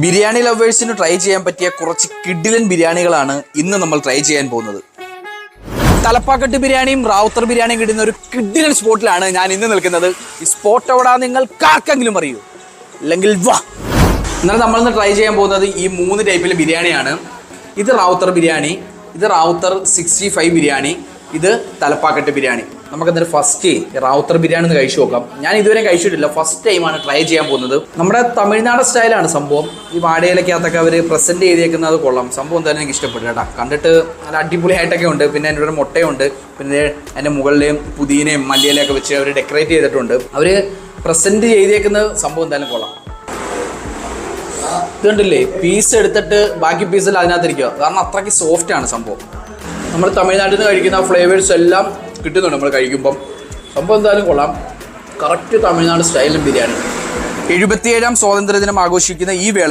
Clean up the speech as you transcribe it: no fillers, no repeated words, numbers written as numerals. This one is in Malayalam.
ബിരിയാണി ലവേഴ്സിന് ട്രൈ ചെയ്യാൻ പറ്റിയ കുറച്ച് കിഡിലൻ ബിരിയാണികളാണ് ഇന്ന് നമ്മൾ ട്രൈ ചെയ്യാൻ പോകുന്നത്. തലപ്പാക്കട്ട് ബിരിയാണിയും റാവുത്തർ ബിരിയാണിയും കിട്ടുന്ന ഒരു കിഡിലൻ സ്പോട്ടിലാണ് ഞാൻ ഇന്ന് നിൽക്കുന്നത്. ഈ സ്പോട്ട് എവിടാ നിങ്ങൾക്ക് ആർക്കെങ്കിലും അറിയൂ? അല്ലെങ്കിൽ വാ. എന്നാൽ നമ്മളിന്ന് ട്രൈ ചെയ്യാൻ പോകുന്നത് ഈ 3 ടൈപ്പിലെ ബിരിയാണിയാണ്. ഇത് റാവുത്തർ ബിരിയാണി, ഇത് റാവുത്തർ 65 ബിരിയാണി, ഇത് തലപ്പാക്കട്ട് ബിരിയാണി. നമുക്കെന്തായാലും ഫസ്റ്റ് റാവുത്തർ ബിരിയാണി ഒന്ന് കഴിച്ചു നോക്കാം. ഞാൻ ഇതുവരെ കഴിച്ചിട്ടില്ല, ഫസ്റ്റ് ടൈമാണ് ട്രൈ ചെയ്യാൻ പോകുന്നത്. നമ്മുടെ തമിഴ്നാട് സ്റ്റൈലാണ് സംഭവം. ഈ വാടയിലക്കകത്തൊക്കെ അവർ പ്രസന്റ് ചെയ്തേക്കുന്നത് കൊള്ളാം. സംഭവം എന്തായാലും എനിക്ക് ഇഷ്ടപ്പെട്ടു കേട്ടോ. കണ്ടിട്ട് നല്ല അടിപൊളിയായിട്ടൊക്കെ ഉണ്ട്. പിന്നെ എൻ്റെ ഒരു മുട്ടയുണ്ട്, പിന്നെ അതിൻ്റെ മുകളിലെയും പുതിനയും മല്ലിയിലൊക്കെ വെച്ച് അവർ ഡെക്കറേറ്റ് ചെയ്തിട്ടുണ്ട്. അവർ പ്രസന്റ് ചെയ്തേക്കുന്ന സംഭവം എന്തായാലും കൊള്ളാം. ഇതുണ്ടല്ലേ, പീസ് എടുത്തിട്ട് ബാക്കി പീസിൽ അതിനകത്തിരിക്കുക, കാരണം അത്രയ്ക്ക് സോഫ്റ്റ് ആണ് സംഭവം. നമ്മൾ തമിഴ്നാട്ടിൽ നിന്ന് കഴിക്കുന്ന ഫ്ലേവേഴ്സ് എല്ലാം കിട്ടുന്നുണ്ട് നമ്മൾ കഴിക്കുമ്പം. സംഭവം എന്തായാലും കൊള്ളാം. കറക്റ്റ് തമിഴ്നാട് സ്റ്റൈലും ബിരിയാണി. 77ാം സ്വാതന്ത്ര്യദിനം ആഘോഷിക്കുന്ന ഈ വേളയിൽ